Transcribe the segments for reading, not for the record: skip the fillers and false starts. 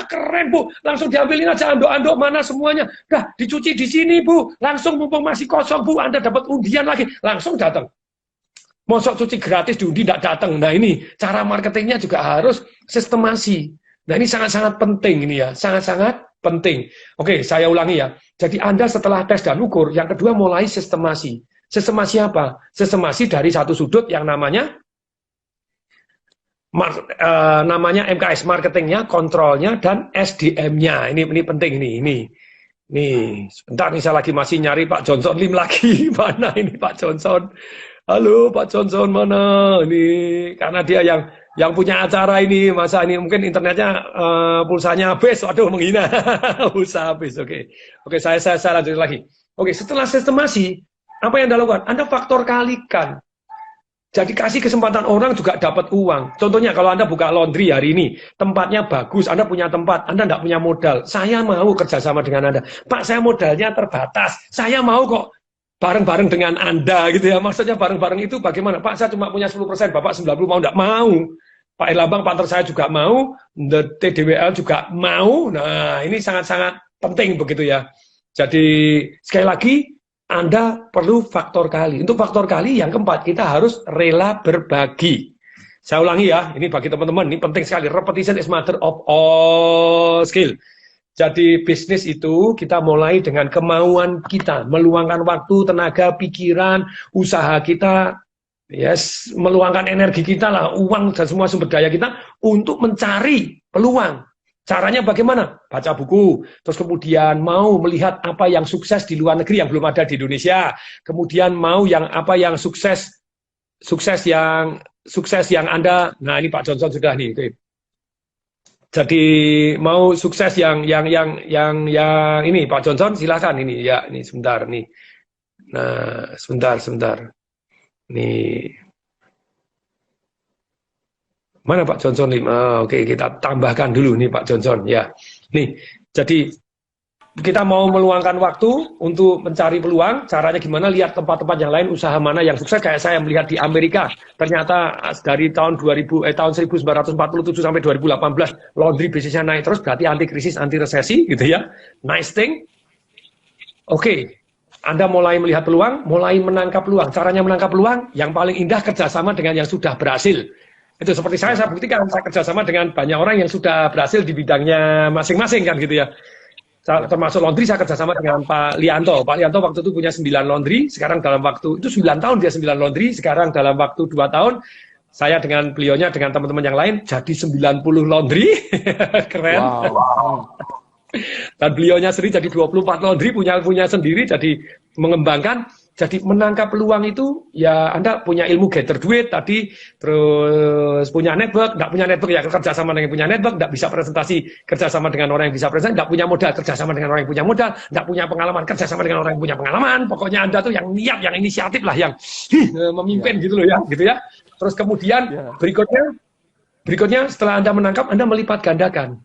keren Bu, langsung diambilin aja anduk-anduk mana semuanya, dah dicuci di sini Bu, langsung mumpung masih kosong Bu, Anda dapat undian lagi, langsung datang. Mosok cuci gratis diundi tidak datang. Nah ini cara marketingnya juga harus sistemasi. Nah ini sangat-sangat penting ini ya, sangat-sangat penting. Oke, saya ulangi ya. Jadi Anda setelah tes dan ukur, yang kedua mulai sistemasi. Sistemasi apa? Sistemasi dari satu sudut yang namanya MKS, marketingnya, kontrolnya, dan SDM-nya. Ini penting ini. Nih, sebentar nih saya lagi masih nyari Pak Johnson Lim lagi. Mana ini Pak Johnson? Halo Pak Johnson mana? Ini karena dia yang punya acara ini, masa ini mungkin internetnya pulsanya habis, waduh menghina. Pulsa habis. Oke, saya lanjut lagi. Oke, setelah sistemasi, apa yang Anda lakukan? Anda faktor kalikan. Jadi kasih kesempatan orang juga dapat uang. Contohnya kalau Anda buka laundry hari ini, tempatnya bagus, Anda punya tempat, Anda tidak punya modal. Saya mau kerjasama dengan Anda. Pak, saya modalnya terbatas. Saya mau kok bareng-bareng dengan Anda gitu ya. Maksudnya bareng-bareng itu bagaimana? Pak, saya cuma punya 10%, Bapak 90 mau, enggak mau. Pak Erlambang, partner saya juga mau, TDWL juga mau. Nah, ini sangat-sangat penting begitu ya. Jadi sekali lagi Anda perlu faktor kali. Untuk faktor kali yang keempat, kita harus rela berbagi. Saya ulangi ya, ini bagi teman-teman, ini penting sekali. Repetition is mother of all skill. Jadi bisnis itu kita mulai dengan kemauan kita, meluangkan waktu, tenaga, pikiran, usaha kita, yes, meluangkan energi kita lah, uang dan semua sumber daya kita untuk mencari peluang. Caranya bagaimana? Baca buku, terus kemudian mau melihat apa yang sukses di luar negeri yang belum ada di Indonesia, kemudian mau yang apa yang sukses yang Anda, nah ini Pak Johnson sudah nih. Jadi mau sukses yang ini Pak Johnson silahkan ini ya, ini sebentar nih. Nah, sebentar. Nih. Mana Pak Johnson nih? Oke, kita tambahkan dulu nih Pak Johnson ya. Nih, jadi kita mau meluangkan waktu untuk mencari peluang, caranya gimana? Lihat tempat-tempat yang lain, usaha mana yang sukses. Kayak saya melihat di Amerika, ternyata dari tahun 1947 sampai 2018, laundry bisnisnya naik terus, berarti anti krisis, anti resesi gitu ya. Nice thing. Oke. Anda mulai melihat peluang, mulai menangkap peluang. Caranya menangkap peluang, yang paling indah kerjasama dengan yang sudah berhasil. Itu seperti saya buktikan, saya kerjasama dengan banyak orang yang sudah berhasil di bidangnya masing-masing kan gitu ya. Termasuk laundry saya kerjasama dengan Pak Lianto. Pak Lianto waktu itu punya 9 laundry, sekarang dalam waktu, itu 9 tahun dia 9 laundry, sekarang dalam waktu 2 tahun, saya dengan beliaunya, dengan teman-teman yang lain, jadi 90 laundry. Keren. Wow. Dan beliaunya sendiri jadi 24 laundry, punya sendiri, jadi mengembangkan. Jadi menangkap peluang itu, ya Anda punya ilmu gather duit tadi, terus punya network, nggak punya network ya kerjasama dengan yang punya network, nggak bisa presentasi kerjasama dengan orang yang bisa presentasi, nggak punya modal kerjasama dengan orang yang punya modal, nggak punya pengalaman kerjasama dengan orang yang punya pengalaman, pokoknya Anda tuh yang niat, yang inisiatif lah, yang memimpin gitu loh ya, gitu ya. Terus kemudian berikutnya setelah Anda menangkap, Anda melipat gandakan.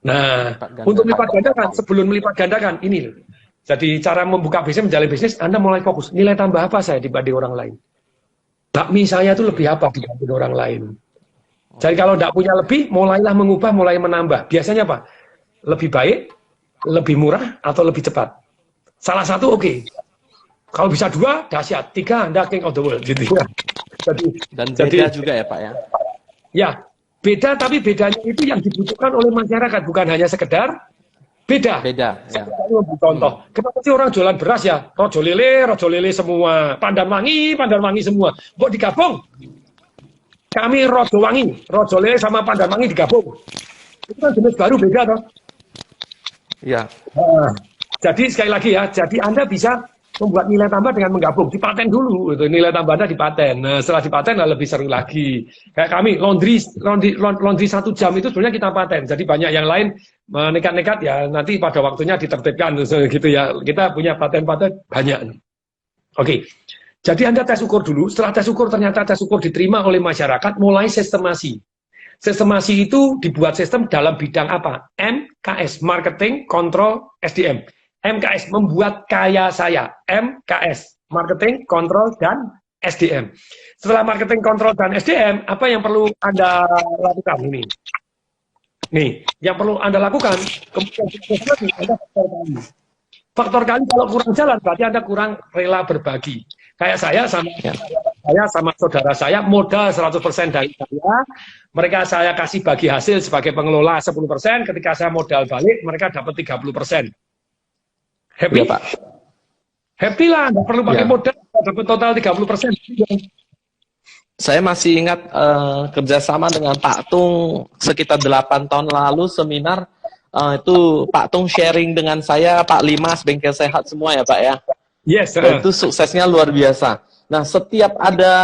Nah, untuk melipat gandakan, sebelum melipat gandakan, ini loh. Jadi cara membuka bisnis, menjalin bisnis, Anda mulai fokus. Nilai tambah apa saya dibanding orang lain? Bakmi saya itu lebih apa dibanding orang lain? Jadi kalau tidak punya lebih, mulailah mengubah, mulai menambah. Biasanya apa? Lebih baik, lebih murah, atau lebih cepat? Salah satu oke. Kalau bisa 2, dahsyat. 3, Anda king of the world. Gitu ya. Dan beda juga ya Pak ya? Ya, beda, tapi bedanya itu yang dibutuhkan oleh masyarakat. Bukan hanya sekedar beda ya. Contoh, kenapa sih orang jualan beras ya? Rojo lele semua, pandan wangi semua. Kok digabung? Kami rojo lele sama pandan wangi digabung. Itu kan jenis baru, beda toh? Iya. Nah, jadi sekali lagi ya, jadi Anda bisa membuat nilai tambah dengan menggabung, dipaten dulu, itu nilai tambahnya dipaten. Nah, setelah dipaten lebih seru lagi. Kayak kami laundry 1 jam itu sebenarnya kita paten. Jadi banyak yang lain nekat-nekat ya nanti pada waktunya ditertibkan gitu ya. Kita punya paten-paten banyak. Oke. Jadi Anda tes ukur dulu. Setelah tes ukur ternyata tes ukur diterima oleh masyarakat, mulai sistemasi. Sistemasi itu dibuat sistem dalam bidang apa? MKS, marketing, control, SDM. MKS, membuat kaya saya. MKS, marketing, kontrol, dan SDM. Setelah marketing, kontrol, dan SDM, apa yang perlu Anda lakukan ini? Nih, yang perlu Anda lakukan, kemudian Anda faktor kali kalau kurang jalan, berarti Anda kurang rela berbagi. Kayak saya sama saudara saya, modal 100% dari saya, mereka saya kasih bagi hasil sebagai pengelola 10%, ketika saya modal balik, mereka dapat 30%. Happy? Ya, Pak. Happy lah, nggak perlu pakai modal, dapat total 30%. Saya masih ingat kerjasama dengan Pak Tung sekitar 8 tahun lalu seminar itu Pak Tung sharing dengan saya, Pak Limas, Bengkel Sehat semua ya Pak ya. Yes. Dan itu suksesnya luar biasa. Nah setiap ada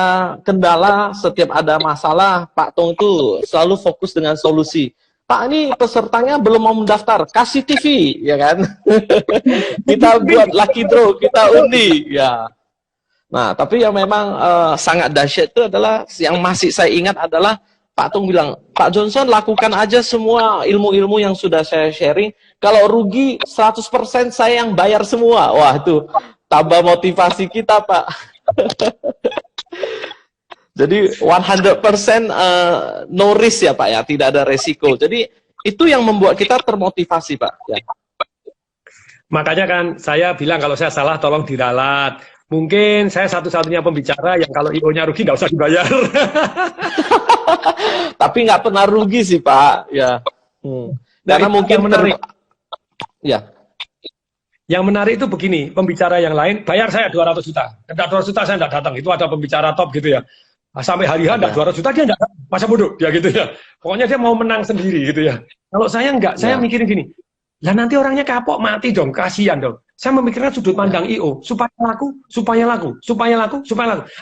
kendala, setiap ada masalah, Pak Tung itu selalu fokus dengan solusi. Pak ini pesertanya belum mau mendaftar, kasih TV ya kan. Kita buat lucky draw, kita undi ya. Nah, tapi yang memang sangat dahsyat itu adalah, yang masih saya ingat adalah Pak Tung bilang, Pak Johnson lakukan aja semua ilmu-ilmu yang sudah saya sharing, kalau rugi 100% saya yang bayar semua. Wah itu, tambah motivasi kita Pak. Jadi 100% no risk ya Pak ya, tidak ada resiko. Jadi itu yang membuat kita termotivasi Pak. Ya. Makanya kan saya bilang kalau saya salah tolong diralat. Mungkin saya satu-satunya pembicara yang kalau IO-nya rugi nggak usah dibayar. Tapi nggak pernah rugi sih Pak. Ya. Karena mungkin menarik. Ya. Yang menarik itu begini, pembicara yang lain bayar saya 200 juta. Tidak 200 juta saya nggak datang. Itu ada pembicara top gitu ya. Sampai hari H nggak 200 juta dia nggak datang. Masa bodoh dia gitu ya. Pokoknya dia mau menang sendiri gitu ya. Kalau saya nggak, saya mikirin gini. Lah nanti orangnya kapok mati dong, kasihan dong. Saya memikirkan sudut pandang IO, supaya laku.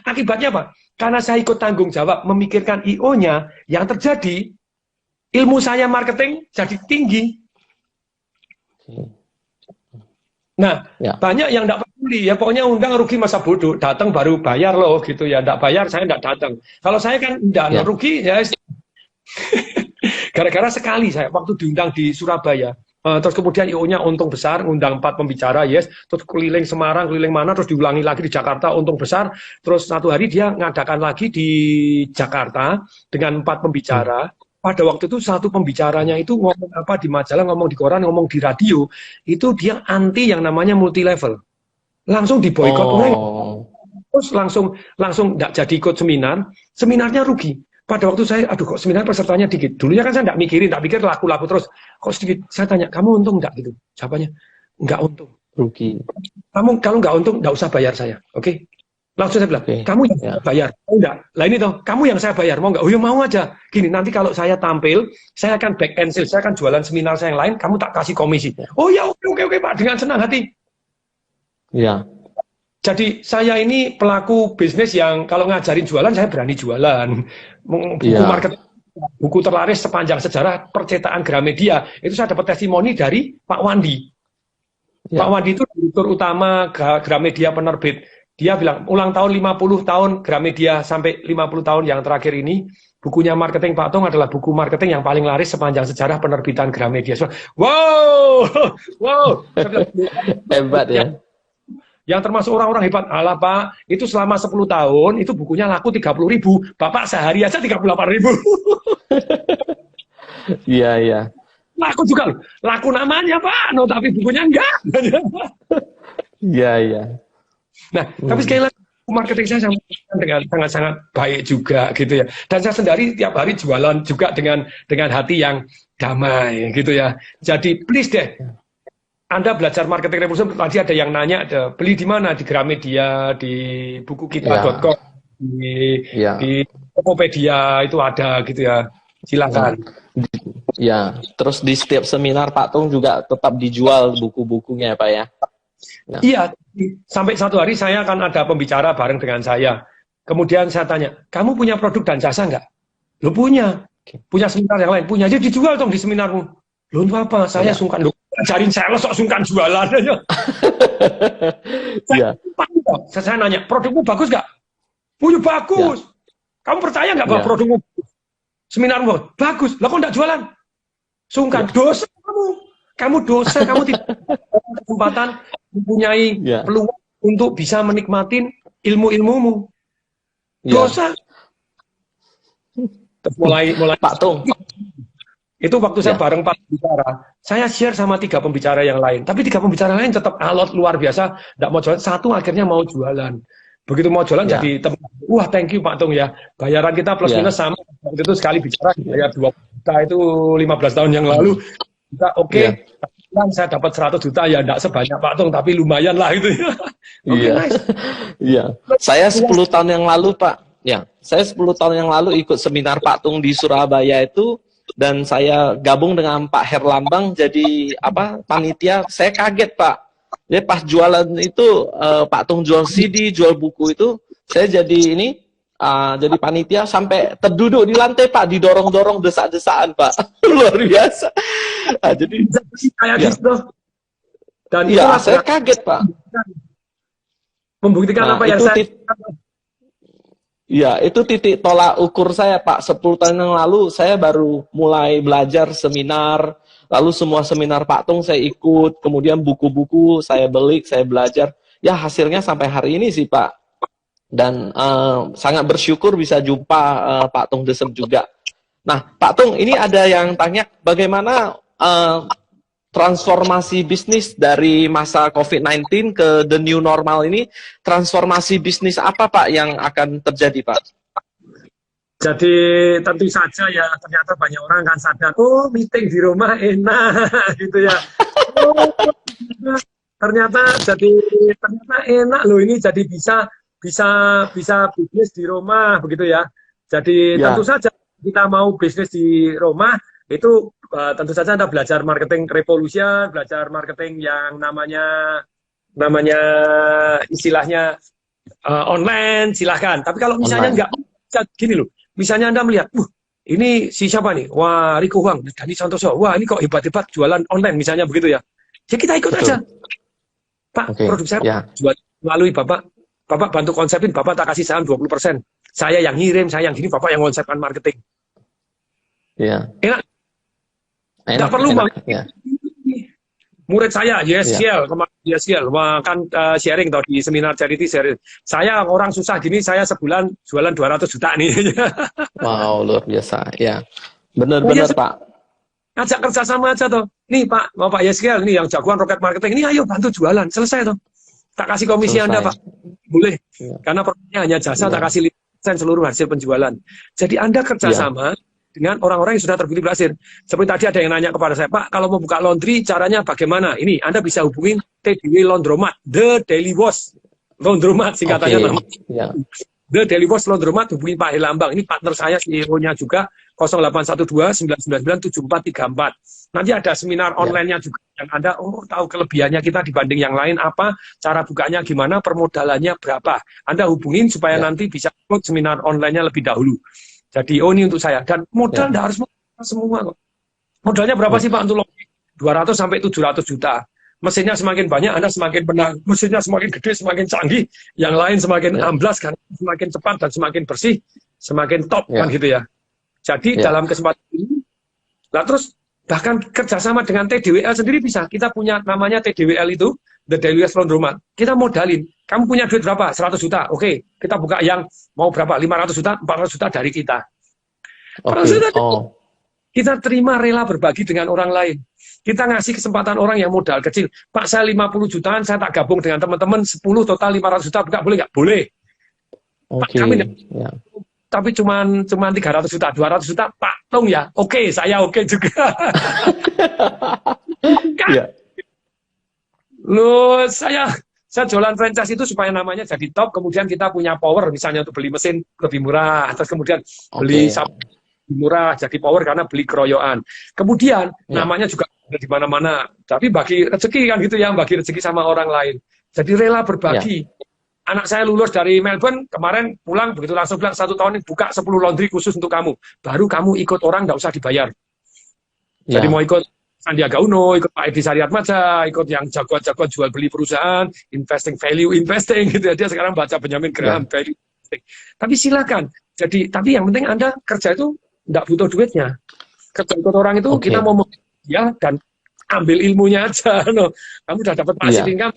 Akibatnya apa? Karena saya ikut tanggung jawab memikirkan IO-nya, yang terjadi ilmu saya marketing jadi tinggi. Nah, banyak yang tidak peduli ya, pokoknya undang rugi masa bodoh, datang baru bayar loh gitu ya, tidak bayar saya tidak datang. Kalau saya kan tidak rugi ya. Gara-gara sekali saya waktu diundang di Surabaya. Terus kemudian IO-nya untung besar, ngundang 4 pembicara, terus keliling Semarang, keliling mana, terus diulangi lagi di Jakarta, untung besar, terus satu hari dia ngadakan lagi di Jakarta dengan 4 pembicara. Pada waktu itu satu pembicaranya itu ngomong apa di majalah, ngomong di koran, ngomong di radio, itu dia anti yang namanya multi level, langsung diboikot, terus langsung nggak jadi ikut seminarnya rugi. Pada waktu saya, aduh kok seminar pesertanya dikit. Dulunya kan saya nggak mikirin, tak pikir laku-laku terus. Kok sedikit? Saya tanya, kamu untung nggak gitu? Jawabannya, nggak untung. Rugi. Kamu kalau nggak untung, nggak usah bayar saya, oke? Langsung saya bilang, kamu yang saya bayar, mau nggak? Lah ini toh, kamu yang saya bayar, mau nggak? Oh ya mau aja. Gini, nanti kalau saya tampil, saya akan back and sales, saya akan jualan seminar saya yang lain, kamu tak kasih komisi. Oh ya oke Pak, dengan senang hati. Iya. Jadi saya ini pelaku bisnis yang kalau ngajarin jualan, saya berani jualan. Buku marketing, buku terlaris sepanjang sejarah percetakan Gramedia, itu saya dapat testimoni dari Pak Wandi. Pak Wandi itu direktur utama Gramedia penerbit. Dia bilang, ulang tahun 50 tahun Gramedia sampai 50 tahun yang terakhir ini, bukunya marketing Pak Tung adalah buku marketing yang paling laris sepanjang sejarah penerbitan Gramedia. Wow! Hebat ya. Yang termasuk orang-orang hebat, alah Pak, itu selama 10 tahun, itu bukunya laku 30.000, Bapak sehari aja 38.000. Iya. Laku juga, laku namanya Pak, no, tapi bukunya enggak. Iya. Nah, tapi sekali lagi, marketing saya dengan sangat-sangat baik juga gitu ya. Dan saya sendiri tiap hari jualan juga dengan hati yang damai gitu ya. Jadi please deh, Anda belajar marketing revolution, tadi ada yang nanya, beli di mana? Di Gramedia, di bukukita.com, di Tokopedia, itu ada gitu ya. Silakan. Ya, terus di setiap seminar Pak Tung juga tetap dijual buku-bukunya Pak ya? Iya, sampai satu hari saya akan ada pembicara bareng dengan saya. Kemudian saya tanya, kamu punya produk dan jasa nggak? Lo punya. Punya seminar yang lain? Punya. Jadi dijual dong di seminarmu. Lo apa? Saya sungkan. Lo ajarin sales kok sungkan jualan aja. Saya nanya, produkmu bagus nggak? Punya bagus. Kamu percaya nggak bahwa produkmu bagus? Seminarmu bagus. Lah kok nggak jualan? Sungkan. Dosa kamu. Kamu dosa. Kamu tidak kesempatan mempunyai peluang untuk bisa menikmatin ilmu-ilmumu. Dosa. Mulai Pak Tung. Itu waktu saya Ya. bareng Pak pembicara, saya share sama 3 pembicara yang lain. Tapi 3 pembicara lain tetap alot luar biasa, nggak mau jualan. Satu akhirnya mau jualan. Begitu mau jualan Ya. jadi teman. Wah, thank you Pak Tung ya. Bayaran kita plus Ya. minus sama. Waktu itu sekali bicara bayar 20 juta itu 15 tahun yang lalu. Kita oke. Ya. Kan saya dapat 100 juta ya enggak sebanyak Pak Tung tapi lumayan lah itu ya. Oke, Iya. nice. Iya. Saya 10 tahun yang lalu, Pak. Ya, saya 10 tahun yang lalu ikut seminar Pak Tung di Surabaya itu, dan saya gabung dengan Pak Herlambang jadi panitia. Saya kaget, Pak. Jadi pas jualan itu Pak Tung jual CD, jual buku itu, saya jadi jadi panitia sampai terduduk di lantai, Pak, didorong-dorong desak-desakan, Pak. Luar biasa. Nah, jadi Kayak ya. gitu. Dan Iya, itulah saya kaget, Pak. membuktikan Nah, apa yang itu saya Ya, itu titik tolak ukur saya, Pak. 10 tahun yang lalu, saya baru mulai belajar seminar, lalu semua seminar Pak Tung saya ikut, kemudian buku-buku saya beli, saya belajar. Ya, hasilnya sampai hari ini sih, Pak. Dan sangat bersyukur bisa jumpa Pak Tung Desem juga. Nah, Pak Tung, ini ada yang tanya, bagaimana transformasi bisnis dari masa COVID-19 ke the new normal ini, transformasi bisnis apa Pak yang akan terjadi Pak? Jadi tentu saja ya ternyata banyak orang kan sadar, oh meeting di rumah enak gitu ya. Oh, ternyata enak loh ini jadi bisa bisnis di rumah begitu ya. Jadi Ya. tentu saja kita mau bisnis di rumah itu tentu saja Anda belajar marketing revolution, belajar marketing yang namanya istilahnya online, silahkan. Tapi kalau misalnya nggak, gini loh, misalnya Anda melihat, ini si siapa nih? Wah, Rico Huang, Dani Santoso. Wah, ini kok hebat-hebat jualan online misalnya begitu ya. Ya kita ikut Betul. aja. Pak, produk saya jual melalui Bapak bantu konsepin, Bapak tak kasih saham 20%. Saya yang ngirim, saya yang gini, Bapak yang konsepkan marketing. Iya. Enak. Nggak perlu enak, ya. Murid saya YSL, kemarin YSL, kan sharing tau di seminar charity sharing. Saya orang susah gini, saya sebulan jualan 200 juta nih. Wow, luar biasa. Ya, benar-benar Pak. Ajak kerjasama aja toh. Nih Pak, Bapak YSL, nih yang jagoan rocket marketing, ini ayo bantu jualan, selesai toh. Tak kasih komisi Anda Pak, boleh. Ya. Karena produknya hanya jasa, tak kasih 5% seluruh hasil penjualan. Jadi Anda kerjasama dengan orang-orang yang sudah terbukti berhasil. Seperti tadi ada yang nanya kepada saya, Pak, kalau mau buka laundry, caranya bagaimana? Ini, Anda bisa hubungin TDW Laundromat, The Daily Wash Laundromat, singkatannya namanya. The Daily Wash Laundromat, hubungi Pak Herlambang. Ini partner saya, CEO-nya juga, 0812-992-7434. Nanti ada seminar online-nya juga, yang Anda, tahu kelebihannya kita dibanding yang lain, apa, cara bukanya gimana, permodalannya berapa. Anda hubungin supaya nanti bisa ikut seminar online-nya lebih dahulu. Jadi, ini untuk saya. Dan modal tidak harus semua kok. Modalnya berapa sih Pak untuk lobby? 200 sampai 700 juta. Mesinnya semakin banyak, Anda semakin menang. Mesinnya semakin gede, semakin canggih. Yang lain semakin amblas, kan semakin cepat dan semakin bersih, semakin top, kan gitu ya. Jadi, dalam kesempatan ini, nah terus bahkan kerjasama dengan TDWL sendiri bisa. Kita punya namanya TDWL itu, The Daily Wash Laundromat. Kita modalin. Kamu punya duit berapa? 100 juta. Oke, kita buka yang mau berapa? 500 juta, 400 juta dari kita. Kita terima rela berbagi dengan orang lain. Kita ngasih kesempatan orang yang modal kecil. Pak, saya 50 jutaan, saya tak gabung dengan teman-teman, 10 total 500 juta, buka boleh nggak? Boleh. Pak, kami tapi cuman 300 juta, 200 juta, Pak Tung ya. Oke, saya oke juga. Loh, saya jualan franchise itu supaya namanya jadi top, kemudian kita punya power, misalnya untuk beli mesin lebih murah, terus kemudian beli lebih murah, jadi power karena beli keroyokan. Kemudian namanya juga ada di mana-mana, tapi bagi rezeki kan gitu ya, bagi rezeki sama orang lain. Jadi rela berbagi. Anak saya lulus dari Melbourne, kemarin pulang, begitu langsung bilang, 1 tahun ini buka 10 laundry khusus untuk kamu. Baru kamu ikut orang, nggak usah dibayar. Jadi mau ikut Sandiaga Uno, ikut Pak Edi Saryatmadja, ikut yang jagoan-jagoan jual beli perusahaan, value investing gitu ya. Dia sekarang baca Benjamin Graham, value investing. Tapi silakan. Jadi, tapi yang penting Anda kerja itu nggak butuh duitnya. Kerja ikut orang itu kita mau dan ambil ilmunya aja. No. Kamu udah dapat passive income,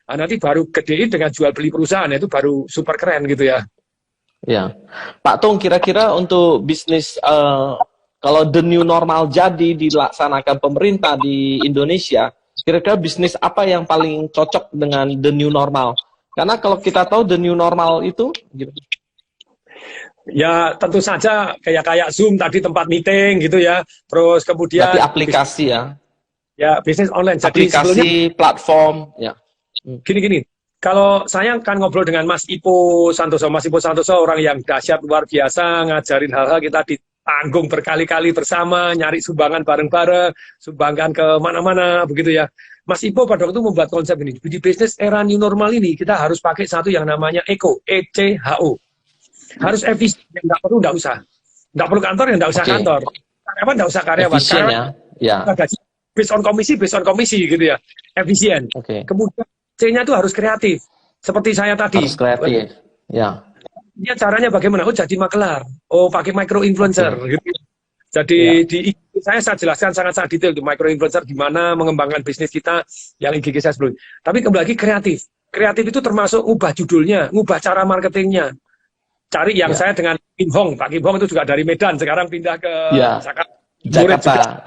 nanti baru gedein dengan jual beli perusahaan, itu baru super keren gitu ya. Ya, Pak Tung, kira-kira untuk bisnis kalau the new normal jadi dilaksanakan pemerintah di Indonesia, kira-kira bisnis apa yang paling cocok dengan the new normal? Karena kalau kita tahu the new normal itu gitu. Ya tentu saja kayak Zoom tadi, tempat meeting gitu ya. Terus kemudian Berarti aplikasi ya. ya bisnis online. Jadi aplikasi platform ya. Gini. Kalau saya kan ngobrol dengan Mas Ipo Santoso orang yang dahsyat luar biasa, ngajarin hal-hal kita ditanggung berkali-kali bersama, nyari sumbangan bareng-bareng, sumbangkan ke mana-mana begitu ya. Mas Ipo pada waktu membuat konsep ini. Di bisnis era new normal ini kita harus pakai satu yang namanya ECHO, ECHO. Harus efisien, nggak usah. Nggak perlu kantor, ya nggak usah kantor. Karyawan nggak usah karyawan. Efisien ya. Based on komisi gitu ya. Efisien. Kemudian C-nya itu harus kreatif. Seperti saya tadi. Harus kreatif, ya. Dia caranya bagaimana? Oh, jadi makelar. Oh, pakai micro influencer. Gitu. Jadi saya jelaskan sangat detail di micro influencer gimana mengembangkan bisnis kita yang IGG saya sebelumnya. Tapi kembali lagi kreatif. Kreatif itu termasuk ubah judulnya, ubah cara marketingnya. Cari yang saya dengan Kim Hong. Pak Kim Hong itu juga dari Medan, sekarang pindah ke Jakarta.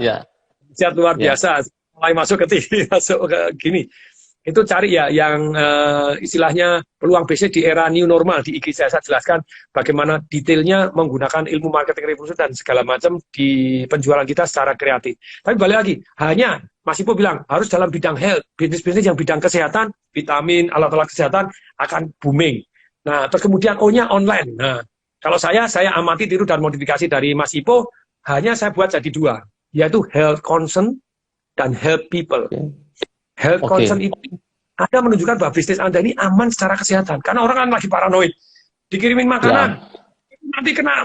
Sehat luar biasa. Mulai masuk ke TV, masuk ke gini. Itu cari ya yang istilahnya peluang bisnis di era new normal. Di IG saya jelaskan bagaimana detailnya menggunakan ilmu marketing revolusi dan segala macam di penjualan kita secara kreatif. Tapi balik lagi, hanya Mas Ipo bilang harus dalam bidang health. Bisnis-bisnis yang bidang kesehatan, vitamin, alat-alat kesehatan akan booming. Nah, terus kemudian O-nya online. Nah, kalau saya amati, tiru, dan modifikasi dari Mas Ipo, hanya saya buat jadi dua, yaitu health concern dan help people. Health concern itu Anda menunjukkan bahwa bisnis Anda ini aman secara kesehatan. Karena orang kan lagi paranoid. Dikirimin makanan, nanti kena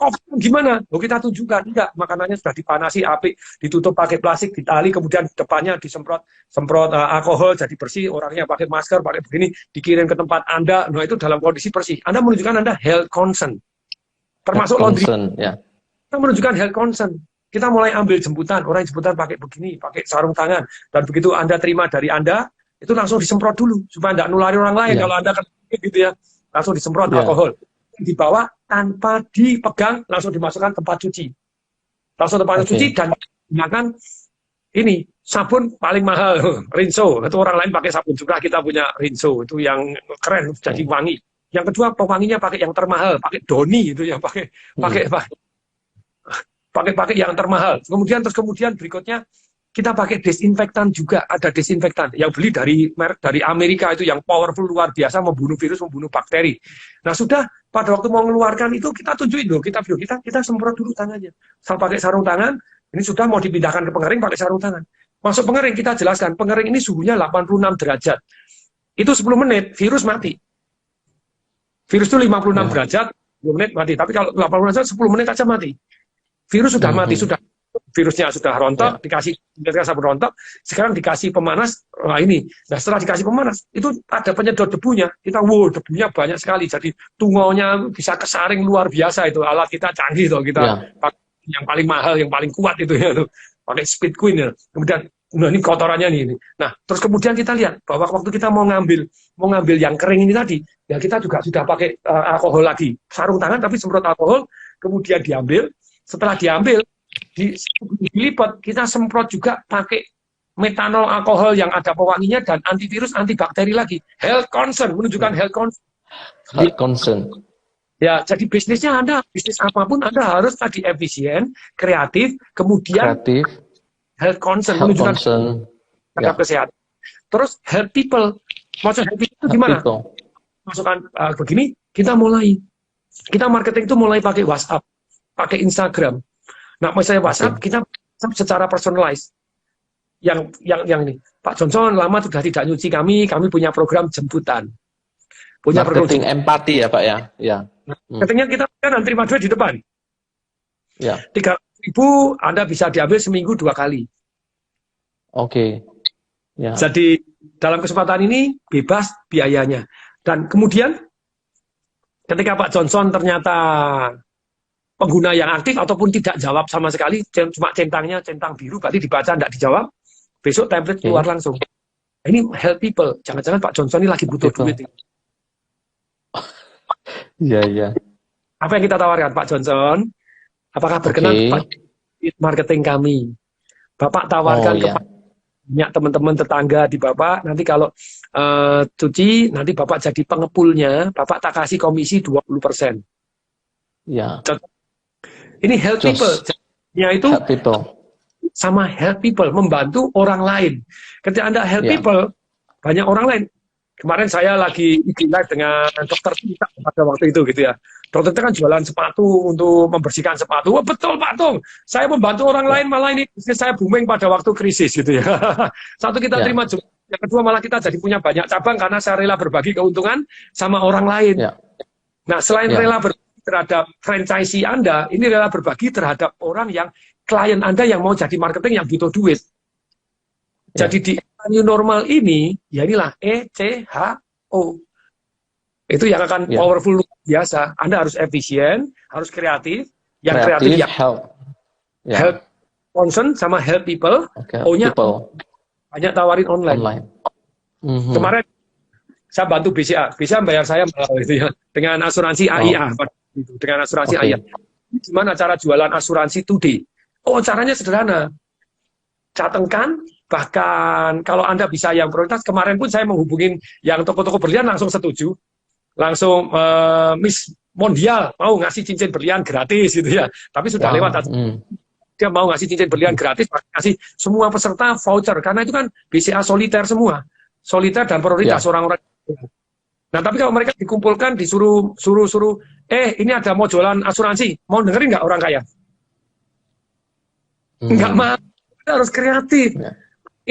COVID gimana? Oh, kita tunjukkan, enggak, makanannya sudah dipanasi, api, ditutup pakai plastik, ditali, kemudian depannya disemprot alkohol, jadi bersih, orangnya pakai masker, pakai begini, dikirim ke tempat Anda. Nah, itu dalam kondisi bersih. Anda menunjukkan Anda health concern. Termasuk laundry. Kita menunjukkan health concern. Kita mulai ambil jemputan, orang jemputan pakai begini, pakai sarung tangan, dan begitu Anda terima dari Anda, itu langsung disemprot dulu, supaya tidak nulari orang lain. Kalau Anda gitu ya, langsung disemprot alkohol. Dibawa tanpa dipegang, langsung dimasukkan tempat cuci. Langsung tempat cuci dan gunakan ini, sabun paling mahal, Rinso. Itu orang lain pakai sabun juga, kita punya Rinso, itu yang keren, jadi wangi. Yang kedua, pewanginya pakai yang termahal, pakai Doni, itu yang pakai yang termahal. Kemudian berikutnya kita pakai desinfektan juga, ada desinfektan yang beli dari merek dari Amerika itu yang powerful luar biasa, membunuh virus, membunuh bakteri. Nah, sudah pada waktu mau mengeluarkan itu kita tunjukin loh, kita semprot dulu tangannya. Pakai sarung tangan, ini sudah mau dipindahkan ke pengering pakai sarung tangan. Masuk pengering kita jelaskan, pengering ini suhunya 86 derajat. Itu 10 menit virus mati. Virus itu 56 derajat, 10 menit mati. Tapi kalau 86 derajat 10 menit aja mati. Virus sudah mati, virusnya sudah rontok, dikasih sabun rontok, sekarang dikasih pemanas, nah setelah dikasih pemanas, itu ada penyedot debunya, debunya banyak sekali, jadi tungaunya bisa kesaring luar biasa, itu alat kita canggih, kita pakai yang paling mahal, yang paling kuat itu ya, pakai Speed Queen ya. Kemudian, ini kotorannya nih, nah terus kemudian kita lihat, bahwa waktu kita mau ngambil yang kering ini tadi, ya kita juga sudah pakai alkohol lagi, sarung tangan tapi semprot alkohol, kemudian diambil. Setelah diambil, dilipat, kita semprot juga pakai metanol alkohol yang ada pewanginya dan antivirus, antibakteri lagi. Health concern, menunjukkan health concern. Health concern. Ya, jadi bisnisnya Anda, bisnis apapun Anda harus tadi efisien, kreatif, kemudian health concern, menunjukkan kesehatan. Terus health people. Maksud health people itu gimana? Masukkan begini, kita marketing itu mulai pakai WhatsApp, pakai Instagram. Nah, misalnya WhatsApp, kita secara personalized. Yang ini, Pak Johnson lama sudah tidak nyuci kami punya program jemputan. Punya marketing empati ya Pak ya. Marketingnya kita kan terima duit di depan. 3.000 Anda bisa diambil seminggu 2 kali. Jadi dalam kesempatan ini bebas biayanya. Dan kemudian ketika Pak Johnson ternyata pengguna yang aktif ataupun tidak jawab sama sekali, cuma centang biru, berarti dibaca, tidak dijawab, besok template keluar langsung. Ini help people, jangan-jangan Pak Johnson ini lagi butuh duit. Iya. Apa yang kita tawarkan, Pak Johnson? Apakah berkenan kepada marketing kami? Bapak tawarkan kepada banyak teman-teman tetangga di Bapak, nanti kalau cuci, nanti Bapak jadi pengepulnya, Bapak tak kasih komisi 20%. Ya. Ini help people. Ya itu help people. Sama help people, membantu orang lain. Ketika Anda help people, banyak orang lain. Kemarin saya lagi live dengan dokter Tita pada waktu itu gitu ya. Dokter Tita kan jualan sepatu untuk membersihkan sepatu. Wah, betul Pak Tung, saya membantu orang lain, malah ini saya booming pada waktu krisis gitu ya. Satu, kita terima job. Yang kedua, malah kita jadi punya banyak cabang karena saya rela berbagi keuntungan sama orang lain. Nah, selain rela berbagi terhadap franchisee Anda, ini rela berbagi terhadap orang yang klien Anda yang mau jadi marketing yang butuh duit. Jadi di new normal ini, ya inilah ECHO. Itu yang akan powerful luar biasa. Anda harus efisien, harus kreatif. Yang kreatif ya help concern sama help people. O-nya banyak tawarin online. Kemarin saya bantu BCA. BCA bayar saya itu ya, dengan asuransi AIA. Dengan asuransi AIA. Gimana cara jualan asuransi today? Oh, caranya sederhana. Catatkan. Bahkan kalau Anda bisa yang prioritas, kemarin pun saya menghubungin yang toko-toko berlian langsung setuju. Langsung Miss Mondial mau ngasih cincin berlian gratis gitu ya. Tapi sudah lewat. Dia mau ngasih cincin berlian gratis, ngasih semua peserta voucher. Karena itu kan BCA soliter semua. Soliter dan prioritas orang-orang. Nah, tapi kalau mereka dikumpulkan, disuruh ini ada mau jualan asuransi. Mau dengerin nggak orang kaya? Nggak mau. Kita harus kreatif.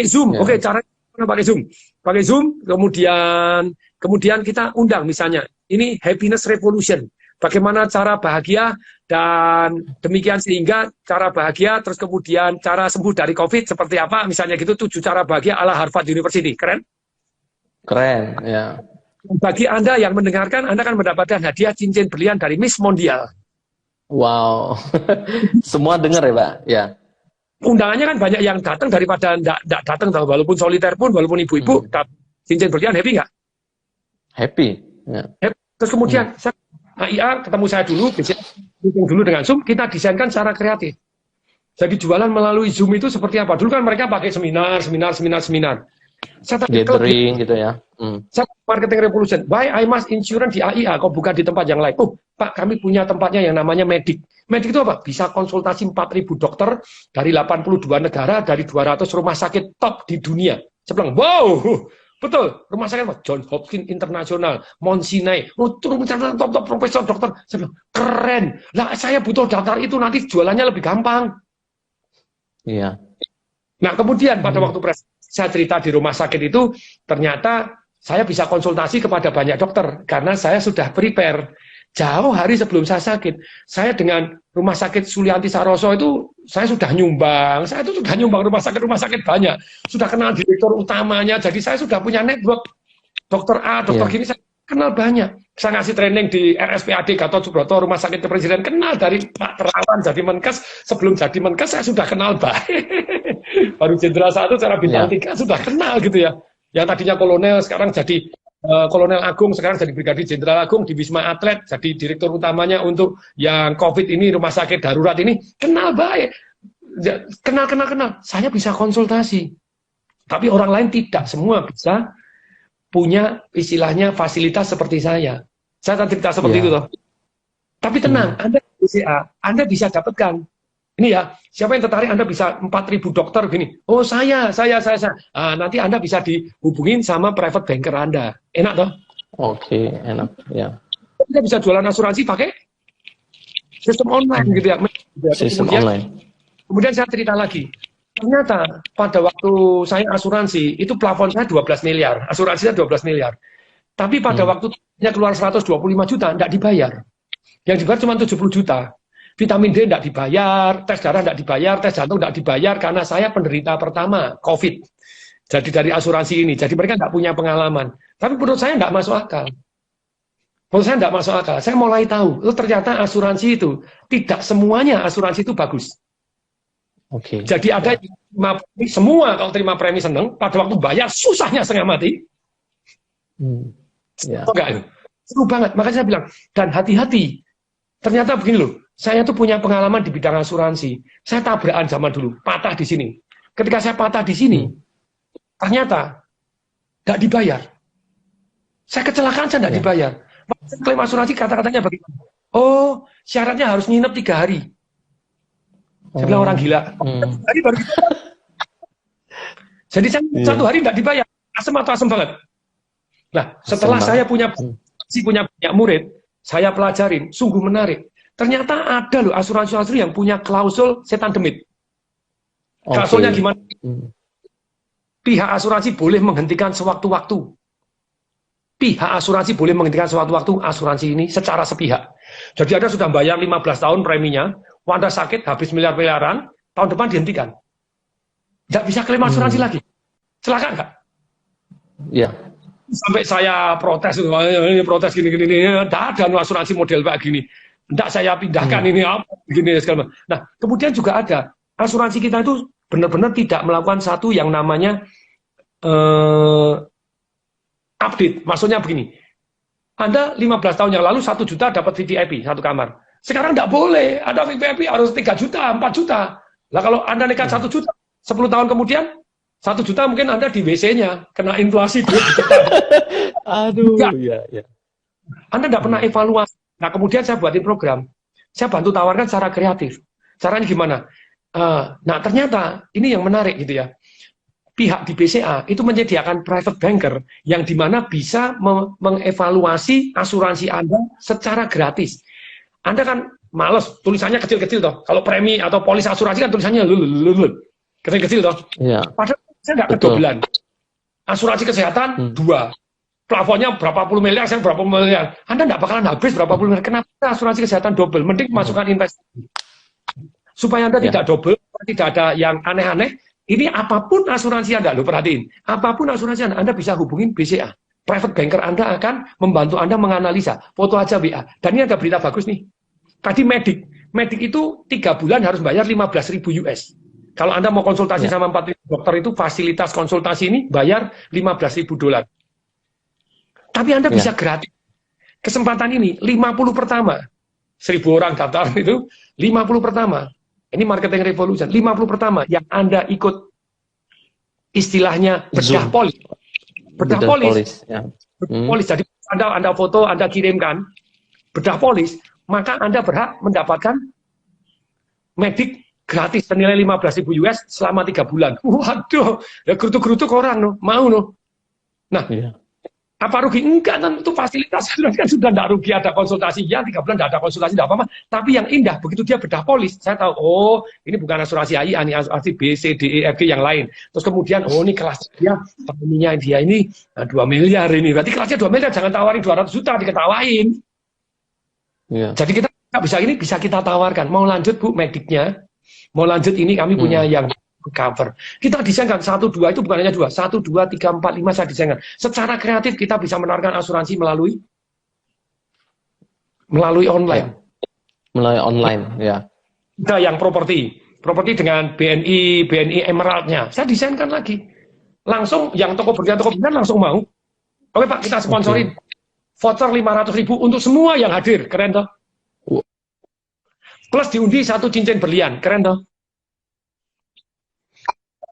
Zoom, caranya pakai Zoom. Pakai Zoom, kemudian kita undang misalnya, ini happiness revolution. Bagaimana cara bahagia dan demikian sehingga cara bahagia, terus kemudian cara sembuh dari COVID seperti apa, misalnya gitu, 7 cara bahagia ala Harvard University. Keren? Keren, ya. Bagi Anda yang mendengarkan, Anda akan mendapatkan hadiah cincin berlian dari Miss Mondial. Wow. Semua dengar ya, Pak? Ya. Undangannya kan banyak yang datang daripada enggak datang, walaupun soliter pun, walaupun ibu-ibu, cincin berlian happy nggak? Happy. Ya. Terus kemudian saya, AIA ketemu saya dulu, dulu dengan Zoom, kita desainkan secara kreatif. Jadi jualan melalui Zoom itu seperti apa? Dulu kan mereka pakai seminar. Gathering gitu ya. Saya marketing revolution. Why I must insurance di AIA, kok bukan di tempat yang lain? Oh, Pak, kami punya tempatnya yang namanya Medik. Medik itu apa? Bisa konsultasi 4.000 dokter dari 82 negara, dari 200 rumah sakit top di dunia. Saya bilang, wow, betul. Rumah sakit apa? John Hopkins International, Mount Sinai, top profesor dokter. Saya bilang, keren. Lah, saya butuh daftar itu, nanti jualannya lebih gampang. Iya. Nah, kemudian pada waktu saya cerita di rumah sakit itu, ternyata saya bisa konsultasi kepada banyak dokter karena saya sudah prepare jauh hari sebelum saya sakit. Saya dengan rumah sakit Sulianti Saroso itu saya sudah nyumbang. Saya itu sudah nyumbang rumah sakit banyak. Sudah kenal direktur utamanya. Jadi saya sudah punya network. Dokter A, dokter gini saya kenal banyak. Saya ngasih training di RSPAD Gatot Subroto, rumah sakit Presiden, kenal dari Pak Terawan jadi Menkes. Sebelum jadi Menkes saya sudah kenal baik. Baru Jenderal 1 secara bintang 3 sudah kenal gitu ya. Yang tadinya kolonel sekarang jadi kolonel agung, sekarang jadi brigadir jenderal agung di Wisma Atlet, jadi direktur utamanya untuk yang COVID ini, rumah sakit darurat ini, kenal baik. Kenal. Saya bisa konsultasi. Tapi orang lain tidak, semua bisa punya istilahnya fasilitas seperti saya. Saya tadi cerita seperti itu loh. Tapi tenang, Anda BCA, Anda bisa dapatkan. Ini ya, siapa yang tertarik Anda bisa 4.000 dokter gini. Oh saya. Nanti Anda bisa dihubungin sama private banker Anda. Enak toh? Oke, enak. Ya. Kita bisa jualan asuransi pakai sistem online gitu ya. Sistem online. Kemudian saya cerita lagi. Ternyata pada waktu saya asuransi itu plafon saya 12 miliar. Asuransinya 12 miliar. Tapi pada waktu keluar 125 juta enggak dibayar. Yang dibayar cuma 70 juta. Vitamin D tidak dibayar, tes darah tidak dibayar, tes jantung tidak dibayar karena saya penderita pertama COVID. Jadi dari asuransi ini, jadi mereka tidak punya pengalaman. Tapi menurut saya tidak masuk akal. Saya mulai tahu, ternyata asuransi itu tidak semuanya asuransi itu bagus. Oke. Jadi ada semua kalau terima premi seneng, pada waktu bayar susahnya setengah mati. Enggak, seru banget. Makanya saya bilang, dan hati-hati. Ternyata begini loh. Saya tuh punya pengalaman di bidang asuransi. Saya tabrakan zaman dulu, patah di sini. Ketika saya patah di sini, ternyata nggak dibayar. Saya kecelakaan, saya nggak dibayar. Klaim asuransi kata-katanya bagaimana? Oh, syaratnya harus nginep 3 hari. Saya bilang orang gila. Hari baru gitu. Jadi saya 1 hari nggak dibayar. Asem atau asem banget. Nah, setelah saya punya banyak murid, saya pelajarin, sungguh menarik. Ternyata ada loh asuransi-asuransi yang punya klausul setan demit. Klausulnya gimana? Pihak asuransi boleh menghentikan sewaktu-waktu. Pihak asuransi boleh menghentikan sewaktu-waktu asuransi ini secara sepihak. Jadi Anda sudah bayar 15 tahun preminya, Anda sakit habis miliar-miliaran, tahun depan dihentikan. Tidak bisa klaim asuransi lagi. Celaka nggak? Iya. Sampai saya protes, ini protes gini-gini, tidak ada asuransi model kayak gini. Tidak saya pindahkan ini apa, begini segala macam. Nah, kemudian juga ada asuransi kita itu benar-benar tidak melakukan satu yang namanya update. Maksudnya begini, Anda 15 tahun yang lalu 1 juta dapat VVIP 1 kamar. Sekarang tidak boleh, ada VVIP harus 3 juta, 4 juta. Lah kalau Anda nekat 1 juta, 10 tahun kemudian 1 juta mungkin Anda di WC-nya kena inflasi 2 juta. Aduh, ya. Anda tidak pernah evaluasi. Nah, kemudian saya buatin program. Saya bantu tawarkan secara kreatif. Caranya gimana? Nah, ternyata ini yang menarik gitu ya. Pihak di BCA itu menyediakan private banker yang dimana bisa mengevaluasi asuransi Anda secara gratis. Anda kan males, tulisannya kecil-kecil toh. Kalau premi atau polis asuransi kan tulisannya kecil-kecil toh. Ya. Padahal saya nggak kedobelan. Asuransi kesehatan 2. Plafonnya berapa puluh miliar, saya berapa puluh miliar. Anda nggak bakalan habis berapa puluh miliar. Kenapa asuransi kesehatan double? Mending masukkan investasi. Supaya Anda tidak double, tidak ada yang aneh-aneh. Ini apapun asuransi Anda, lo perhatiin. Apapun asuransi Anda bisa hubungin BCA. Private banker Anda akan membantu Anda menganalisa. Foto aja WA. Dan ini ada berita bagus nih. Tadi medik. Medik itu 3 bulan harus bayar 15.000 US. Kalau Anda mau konsultasi sama 4 dokter itu, fasilitas konsultasi ini bayar 15.000 dolar. Tapi Anda bisa gratis. Kesempatan ini 50 pertama. 1.000 orang daftar itu 50 pertama. Ini marketing revolution. 50 pertama yang Anda ikut istilahnya bedah polis. Bedah polis. Polis. Jadi Anda foto, Anda kirimkan bedah polis, maka Anda berhak mendapatkan medik gratis senilai 15.000 US selama 3 bulan. Waduh, ya gerutuk-gerutuk orang no, mau no. Nah, apa rugi? Enggak, itu fasilitas kan sudah tidak rugi, ada konsultasi ya 3 bulan tidak ada konsultasi tidak apa-apa. Tapi yang indah begitu dia bedah polis, saya tahu oh ini bukan asuransi AI, ini asuransi B, C, D, E, F, G yang lain. Terus kemudian oh ini kelas dia preminya dia ini 2 miliar ini. Berarti kelasnya 2 miliar, jangan tawarin 200 juta diketawain. Jadi kita bisa ini bisa kita tawarkan. Mau lanjut Bu mediknya? Mau lanjut ini kami punya yang cover. Kita desainkan 1, 2 itu bukan hanya 2, 1, 2, 3, 4, 5 saya desainkan. Secara kreatif kita bisa menawarkan asuransi melalui online. Melalui online, ya. Kita yang properti dengan BNI Emerald-nya. Saya desainkan lagi. Langsung yang toko berlian langsung mau. Oke Pak, kita sponsorin. Voucher 500.000 untuk semua yang hadir. Keren toh? Plus diundi 1 cincin berlian. Keren toh?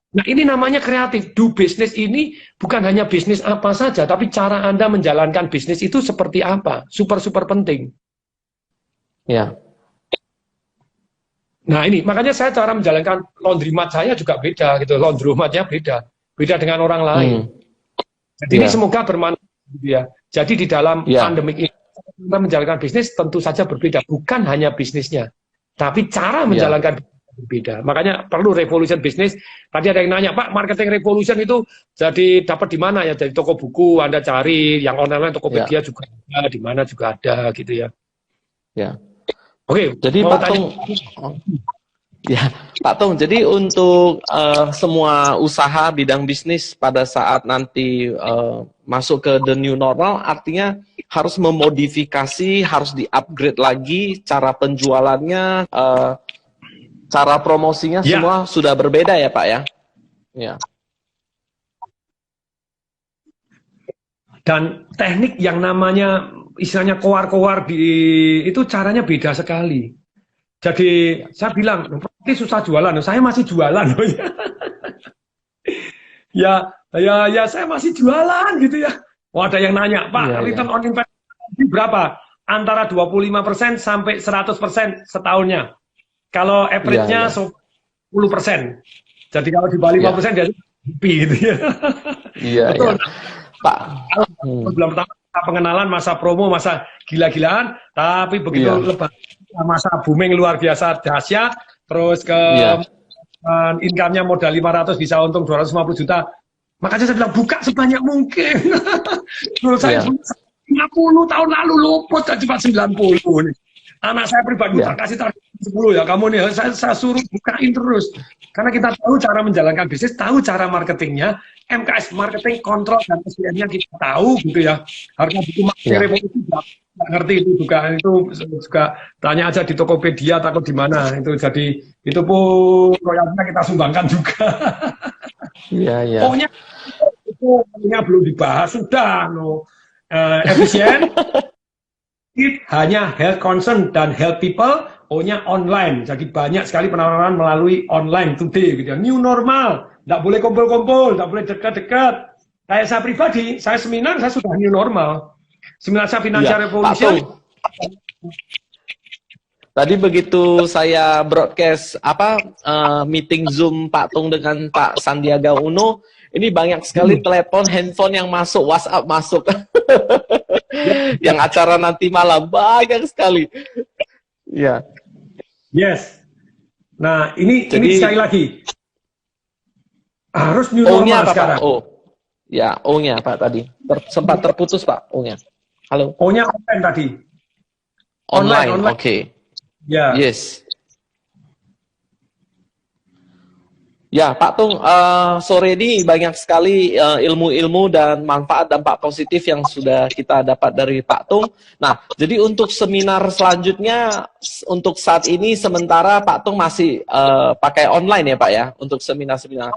Nah ini namanya kreatif. Do business ini bukan hanya bisnis apa saja, tapi cara Anda menjalankan bisnis itu seperti apa. Super penting. Ya. Nah ini, makanya saya cara menjalankan laundromat saya juga beda gitu. Laundromatnya beda. Beda dengan orang lain. Jadi ini semoga bermanfaat gitu ya. Jadi di dalam pandemik ini, kita menjalankan bisnis tentu saja berbeda. Bukan hanya bisnisnya, tapi cara menjalankan berbeda. Makanya perlu revolution bisnis. Tadi ada yang nanya, Pak, marketing revolution itu jadi dapat di mana ya? Dari toko buku Anda cari, yang online Tokopedia juga ada, di mana juga ada gitu ya. Ya. Oke, jadi Pak Tung, Pak Tung, jadi untuk semua usaha bidang bisnis pada saat nanti masuk ke the new normal, artinya harus memodifikasi, harus di-upgrade lagi cara penjualannya, cara promosinya semua sudah berbeda ya Pak ya? Ya. Dan teknik yang namanya istilahnya kowar-kowar itu caranya beda sekali. Jadi saya bilang, properti susah jualan, saya masih jualan. Ya, saya masih jualan gitu ya. Oh, ada yang nanya, Iya, Pak, iya. return on investment berapa? Antara 25% sampai 100% setahunnya. Kalau Iya, average-nya iya. 10%. Jadi kalau di bawah Iya. 5% dia happy gitu ya. Iya, iya. Betul. Pak. Kalau Hmm. bulan pertama masa pengenalan, masa promo, masa gila-gilaan, tapi begitu Iya. lebar masa booming luar biasa dahsyat, terus ke Iya. income-nya modal 500 bisa untung 250 juta. Makanya saya bilang buka sebanyak mungkin. Menurut saya Iya. 50 tahun lalu luput dan cuma 90 nih. Anak saya pribadi tak Iya. kasih target 10 ya kamu nih, saya suruh bukain terus. Karena kita tahu cara menjalankan bisnis, tahu cara marketingnya, MKS marketing kontrol dan SDM-nya kita tahu gitu ya. Harga buku Iya. revolusi nggak ngerti itu juga tanya aja di Tokopedia atau di mana itu. Jadi itu pun royaltinya kita sumbangkan juga. Iya, iya. Pokoknya itu belum dibahas sudah no. Efisien, hanya health concern dan health people, pokoknya online. Jadi banyak sekali penawaran melalui online today gitu ya. New normal, nggak boleh kumpul-kumpul, nggak boleh dekat-dekat. Kayak saya pribadi, saya seminar saya sudah new normal. Seminar saya Iya. Financial Pak Revolution. Tung, tadi begitu saya broadcast meeting Zoom Pak Tung dengan Pak Sandiaga Uno, ini banyak sekali telepon, handphone yang masuk, WhatsApp masuk. Yang acara nanti malam banyak sekali. Iya. Yes. Nah, ini Jadi sekali lagi harus new O-nya normal apa sekarang. Pak? O. Ya, O-nya Pak tadi. Sempat terputus Pak, O-nya. Halo. O-nya online tadi. Online. Online. Oke. Ya. Yes. Ya, Pak Tung, sore ini banyak sekali ilmu-ilmu dan manfaat dampak positif yang sudah kita dapat dari Pak Tung. Nah, jadi untuk seminar selanjutnya, untuk saat ini sementara Pak Tung masih pakai online ya Pak ya, untuk seminar-seminar.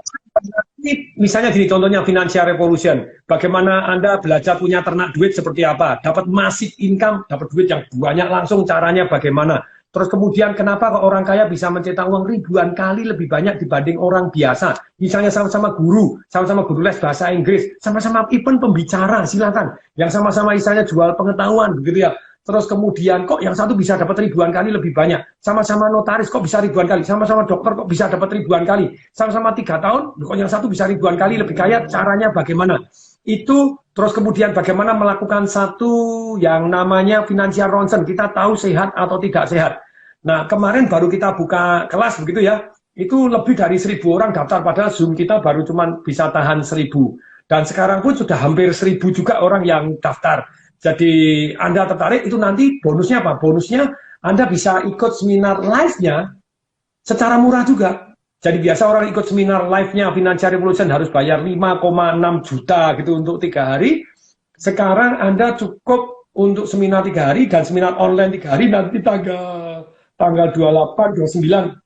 Misalnya gini, contohnya Financial Revolution. Bagaimana Anda belajar punya ternak duit seperti apa? Dapat massive income, dapat duit yang banyak langsung, caranya bagaimana? Terus kemudian kenapa orang kaya bisa mencetak uang ribuan kali lebih banyak dibanding orang biasa? Misalnya sama-sama guru les bahasa Inggris, sama-sama even pembicara, silakan. Yang sama-sama misalnya jual pengetahuan, begitu ya. Terus kemudian kok yang satu bisa dapat ribuan kali lebih banyak, sama-sama notaris kok bisa ribuan kali, sama-sama dokter kok bisa dapat ribuan kali, sama-sama 3 tahun, kok yang satu bisa ribuan kali lebih kaya, caranya bagaimana? Itu terus kemudian bagaimana melakukan satu yang namanya financial ronsen, kita tahu sehat atau tidak sehat. Nah, kemarin baru kita buka kelas begitu ya, itu lebih dari 1.000 orang daftar, padahal Zoom kita baru cuma bisa tahan 1.000. Dan sekarang pun sudah hampir 1.000 juga orang yang daftar. Jadi Anda tertarik, itu nanti bonusnya apa? Bonusnya Anda bisa ikut seminar live-nya secara murah juga. Jadi biasa orang ikut seminar live-nya Financial Revolution harus bayar 5,6 juta gitu untuk 3 hari. Sekarang Anda cukup untuk seminar 3 hari dan seminar online 3 hari nanti tanggal 28, 29,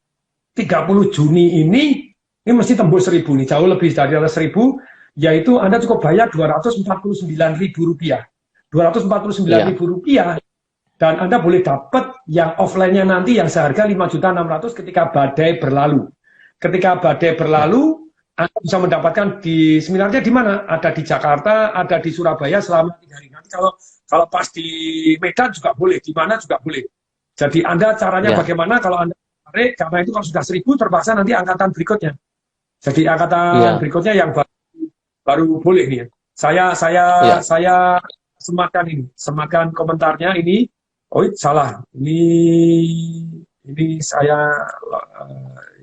30 Juni ini mesti tembus 1.000 nih, jauh lebih dari 1.000, yaitu Anda cukup bayar Rp249.000. Rp249.000 dan Anda boleh dapat yang offline-nya nanti yang seharga 5.600.000 ketika badai berlalu. Ketika badai berlalu, Anda bisa mendapatkan di seminarnya di mana? Ada di Jakarta, ada di Surabaya selama 3 hari. Nanti kalau pas di Medan juga boleh, di mana juga boleh. Jadi Anda caranya bagaimana kalau Anda tarik, karena itu kalau sudah 1.000 terpaksa nanti angkatan berikutnya. Jadi angkatan berikutnya yang baru boleh nih. Saya sematkan komentarnya ini. Oh, salah. Ini saya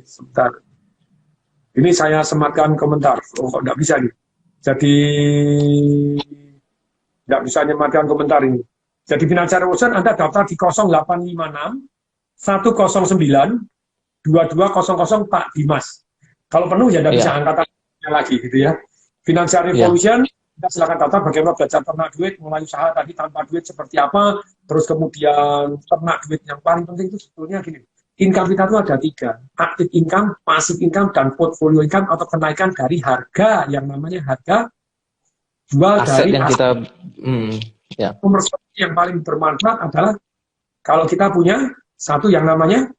sebentar. Ini saya sematkan komentar. Oh, kok nggak bisa nih. Jadi nggak bisa nyematkan komentar ini. Jadi Financial Revolution Anda daftar di 0856 109 2200 Pak Dimas. Kalau penuh ya nggak bisa angkatannya lagi gitu ya. Financial Revolution kita silakan daftar bagaimana belajar ternak duit, mulai usaha tadi tanpa duit seperti apa, terus kemudian ternak duit. Yang paling penting itu sebetulnya gini, income kita itu ada 3, active income, passive income, dan portfolio income atau kenaikan dari harga yang namanya harga jual aset dari yang aset. Kita Nomor 1 yang paling bermanfaat adalah kalau kita punya satu yang namanya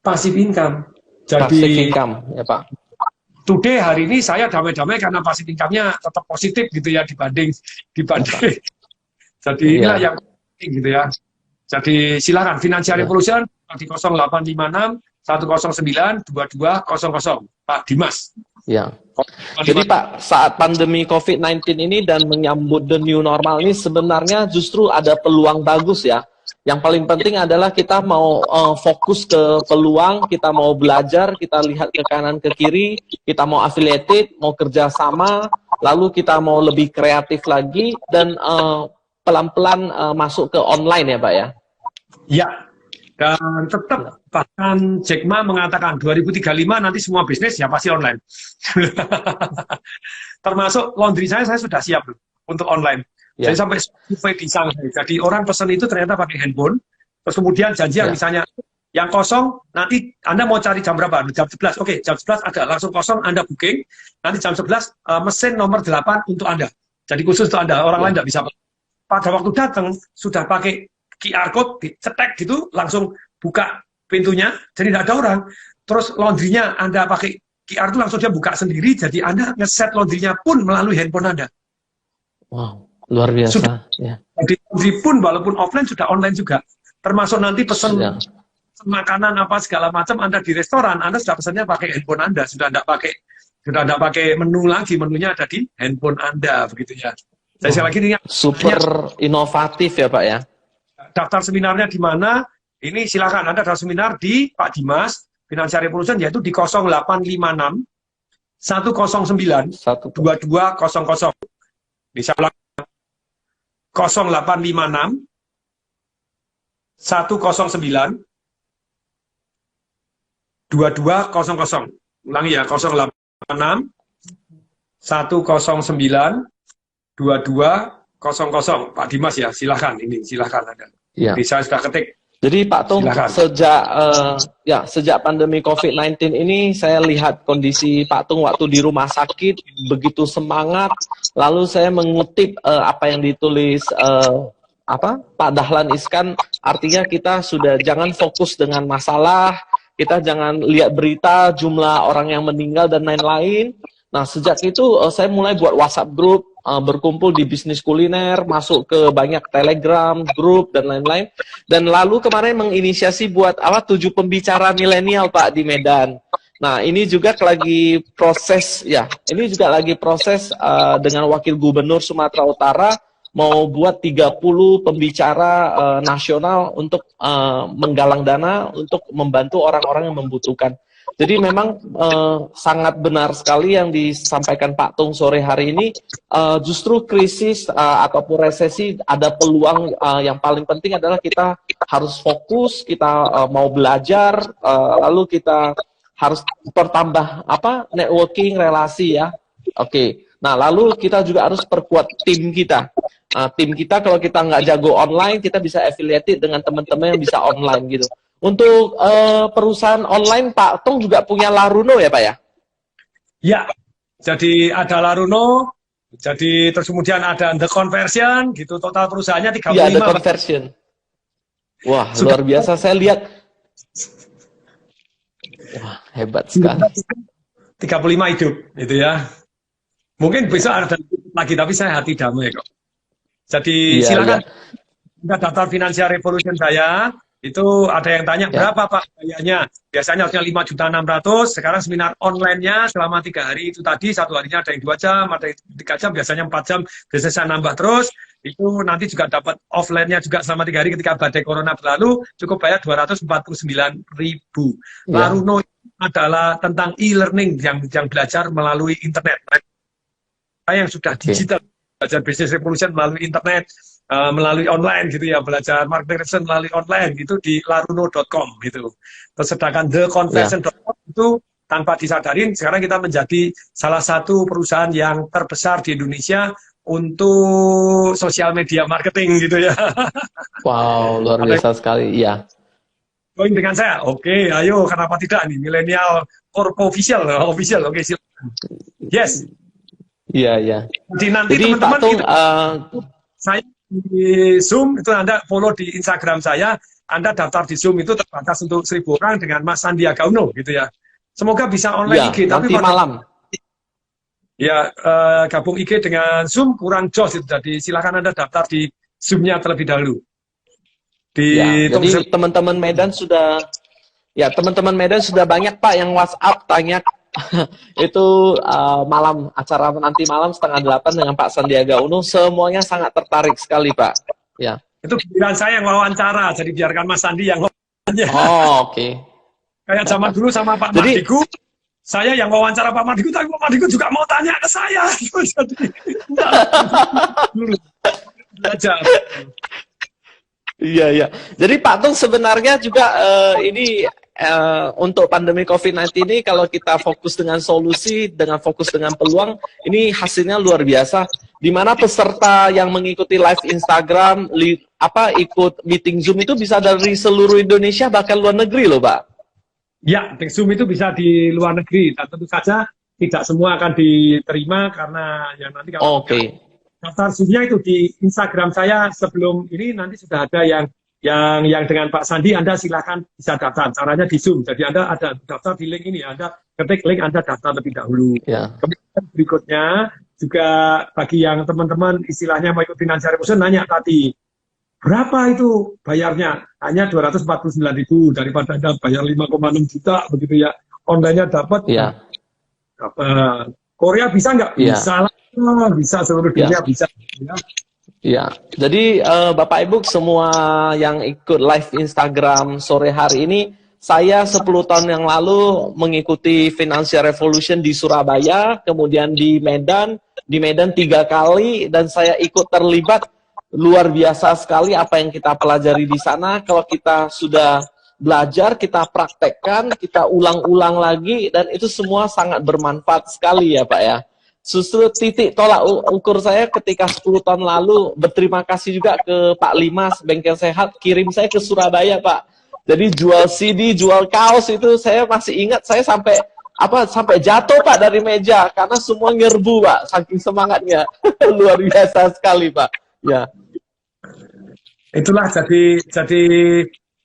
passive income. Passive Jadi income, ya Pak. today hari ini saya damai-damai karena passive income-nya tetap positif gitu ya dibanding. Jadi inilah yang penting gitu ya. Jadi silakan Financial Revolution di 0856 109 2200 Pak Dimas. Ya. Jadi Pak, saat pandemi COVID-19 ini dan menyambut the new normal ini sebenarnya justru ada peluang bagus ya. Yang paling penting adalah kita mau fokus ke peluang, kita mau belajar, kita lihat ke kanan ke kiri, kita mau affiliated, mau kerjasama, lalu kita mau lebih kreatif lagi dan pelan-pelan masuk ke online ya Pak ya. Ya, dan tetap bahkan Jack Ma mengatakan 2035 nanti semua bisnis ya pasti online. Termasuk laundry saya sudah siap loh, untuk online. Saya sampai survei di Shanghai. Jadi orang pesan itu ternyata pakai handphone. Terus kemudian janjian misalnya yang kosong nanti Anda mau cari jam berapa? Jam 11. Oke, jam 11 ada langsung kosong Anda booking. Nanti jam 11 mesin nomor 8 untuk Anda. Jadi khusus untuk Anda, orang lain tidak bisa. Pada waktu datang sudah pakai QR code dicetek gitu langsung buka pintunya. Jadi tidak ada orang. Terus laundrynya Anda pakai QR itu langsung dia buka sendiri. Jadi Anda ngeset laundrynya pun melalui handphone Anda. Wow. Luar biasa. Sudah, ya. Jadi pun walaupun offline sudah online juga. Termasuk nanti pesan makanan apa segala macam Anda di restoran, Anda sudah pesannya pakai handphone Anda, sudah tidak pakai menu lagi, menunya ada di handphone Anda begitu ya. Sekali lagi ini super inovatif ya Pak ya. Daftar seminarnya di mana? Ini silakan Anda daftar seminar di Pak Dimas Financial Revolution yaitu di 0856 109 2200. Bisa 0856 109 2200. Ulangi ya, 086 109 2200. Pak Dimas ya, silahkan Anda. Ya. Jadi saya sudah ketik. Jadi Pak Tung, sejak pandemi COVID-19 ini saya lihat kondisi Pak Tung waktu di rumah sakit begitu semangat. Lalu saya mengutip apa yang ditulis Pak Dahlan Iskan, artinya kita sudah jangan fokus dengan masalah, kita jangan lihat berita jumlah orang yang meninggal dan lain-lain. Nah sejak itu saya mulai buat WhatsApp group, berkumpul di bisnis kuliner, masuk ke banyak Telegram, grup dan lain-lain. Dan lalu kemarin menginisiasi buat 7 pembicara milenial Pak di Medan. Nah ini juga lagi proses dengan Wakil Gubernur Sumatera Utara mau buat 30 pembicara nasional untuk menggalang dana untuk membantu orang-orang yang membutuhkan. Jadi memang sangat benar sekali yang disampaikan Pak Tung sore hari ini. Justru krisis ataupun resesi ada peluang yang paling penting adalah kita harus fokus, kita mau belajar, lalu kita harus bertambah networking, relasi ya. Oke. Nah lalu kita juga harus perkuat tim kita. Tim kita kalau kita nggak jago online, kita bisa affiliated dengan teman-teman yang bisa online gitu. Untuk perusahaan online, Pak Tung juga punya Laruno ya, Pak ya? Ya, jadi ada Laruno, jadi terus kemudian ada The Conversion, gitu. Total perusahaannya 35. Iya, The Conversion. Wah, luar biasa. Saya lihat. Wah, hebat sekali. 35 hidup, gitu ya. Mungkin bisa ada lagi, tapi saya hati damai kok. Jadi silakan. Kita daftar Financial Revolution saya. Itu ada yang tanya berapa Pak biayanya? Biasanya harusnya 5.600.000. Sekarang seminar online-nya selama 3 hari itu tadi, satu harinya ada yang 2 jam, ada yang 3 jam, biasanya 4 jam. Biasanya saya nambah terus. Itu nanti juga dapat offline-nya juga selama 3 hari ketika badai corona berlalu, cukup bayar 249.000. Laruno adalah tentang e-learning yang belajar melalui internet. Yang sudah digital, belajar Business Revolution melalui internet. Melalui online gitu ya, belajar marketing melalui online itu di laruno.com gitu. Terus sedangkan theconversion.com itu tanpa disadarin sekarang kita menjadi salah satu perusahaan yang terbesar di Indonesia untuk sosial media marketing gitu ya. Wow, luar biasa sekali, iya. Join dengan saya, oke, ayo kenapa tidak nih, Millennial Corp Official, oke silakan. Yes. Iya. Jadi teman-teman saya di Zoom itu Anda follow di Instagram saya Anda daftar di Zoom itu terbatas untuk 1.000 orang dengan Mas Sandiaga Uno gitu ya. Semoga bisa online Ya, IG, tapi nanti malam. ya gabung IG dengan Zoom kurang jos itu. Jadi silakan Anda daftar di Zoom-nya terlebih dahulu. Ya, jadi teman-teman Medan sudah teman-teman Medan sudah banyak Pak yang WhatsApp tanya itu malam acara nanti malam 7:30 dengan Pak Sandiaga Uno, semuanya sangat tertarik sekali Pak. Ya. Itu giliran saya yang wawancara, jadi biarkan Mas Sandi yang wawancara. Oh, oke. Kayak zaman dulu sama Pak Mardigu, saya yang wawancara Pak Mardigu, tapi Pak Mardigu juga mau tanya ke saya. Jadi, dulu belajar. Iya, iya. Jadi Pak Tung sebenarnya juga ini untuk pandemi COVID-19 ini kalau kita fokus dengan solusi, dengan fokus dengan peluang, ini hasilnya luar biasa. Di mana peserta yang mengikuti live Instagram, ikut meeting Zoom itu bisa dari seluruh Indonesia bahkan luar negeri loh, Pak. Ya, Zoom itu bisa di luar negeri. Dan tentu saja tidak semua akan diterima karena yang nanti kalau daftar Zoom-nya itu di Instagram saya sebelum ini nanti sudah ada yang dengan Pak Sandi. Anda silakan bisa daftar. Caranya di Zoom. Jadi Anda ada daftar di link ini. Anda ketik link, Anda daftar lebih dahulu. Ya. Kemudian berikutnya juga bagi yang teman-teman istilahnya mau ikut Financial Revolution nanya tadi, berapa itu bayarnya? Hanya 249.000 daripada Anda bayar 5,6 juta begitu ya. Online-nya dapat. Ya. Korea bisa nggak? Ya. Bisa seluruh dunia bisa. Ya. Ya, jadi Bapak Ibu semua yang ikut live Instagram sore hari ini, saya 10 tahun yang lalu mengikuti Financial Revolution di Surabaya, kemudian di Medan 3 kali, dan saya ikut terlibat. Luar biasa sekali apa yang kita pelajari di sana. Kalau kita sudah belajar, kita praktekkan, kita ulang-ulang lagi, dan itu semua sangat bermanfaat sekali ya Pak ya. Justru titik tolak ukur saya ketika 10 tahun lalu, berterima kasih juga ke Pak Limas, Bengkel Sehat, kirim saya ke Surabaya Pak. Jadi jual CD, jual kaos itu saya masih ingat, saya sampai jatuh Pak dari meja, karena semua nyerbu Pak, saking semangatnya. Luar biasa sekali Pak. Ya. Itulah jadi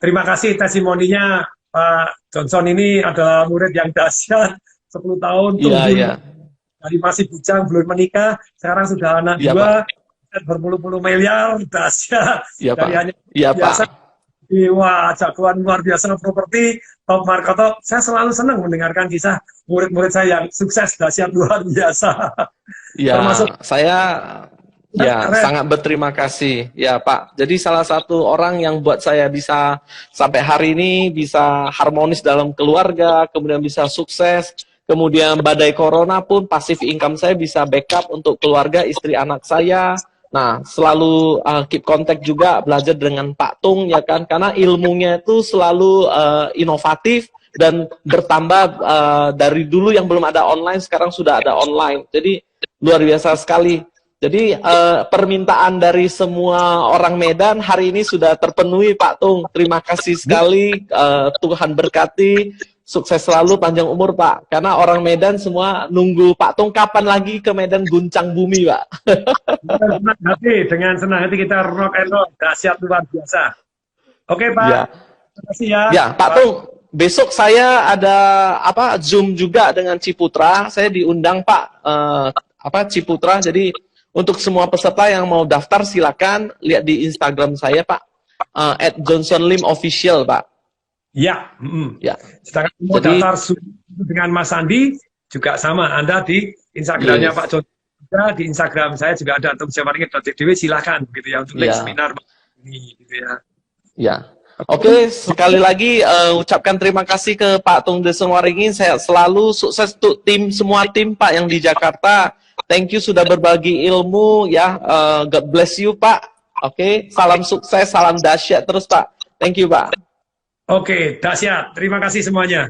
terima kasih testimoninya Pak Johnson ini adalah murid yang dahsyat, 10 tahun tunggu. Dari masih bujang, belum menikah, sekarang sudah anak dua, berpuluh-puluh miliar, dahsyat. Dari hanya biasa, wah, jagoan luar biasa properti, top marketer. Saya selalu senang mendengarkan kisah murid-murid saya yang sukses, dahsyat, luar biasa. Ya, termasuk saya sangat berterima kasih. Ya Pak, jadi salah satu orang yang buat saya bisa sampai hari ini, bisa harmonis dalam keluarga, kemudian bisa sukses. Kemudian badai corona pun pasif income saya bisa backup untuk keluarga, istri, anak saya. Nah, selalu keep contact juga, belajar dengan Pak Tung ya kan, karena ilmunya itu selalu inovatif dan bertambah dari dulu yang belum ada online, sekarang sudah ada online. Jadi luar biasa sekali. Jadi permintaan dari semua orang Medan hari ini sudah terpenuhi Pak Tung. Terima kasih sekali, Tuhan berkati. Sukses selalu, panjang umur Pak. Karena orang Medan semua nunggu Pak Tung kapan lagi ke Medan guncang bumi Pak. Dengan senang hati kita rock and roll, dahsyat luar biasa. Oke Pak, terima kasih ya. Ya Pak Tung, besok saya ada Zoom juga dengan Ciputra. Saya diundang Pak Ciputra. Jadi untuk semua peserta yang mau daftar silakan lihat di Instagram saya Pak, @johnsonlim_official Pak. Ya, sedangkan mau daftar dengan Mas Sandi juga sama. Anda di Instagramnya Pak John, di Instagram saya juga ada untuk jawabannya.tdw, silakan gitu ya untuk link seminar ini gitu ya. Ya, oke, sekali lagi ucapkan terima kasih ke Pak Tung Desem Waringin. Saya selalu sukses untuk semua tim Pak yang di Jakarta. Thank you sudah berbagi ilmu ya. God bless you Pak. Oke, salam sukses, salam dahsyat terus Pak. Thank you Pak. Oke, dahsyat. Terima kasih semuanya.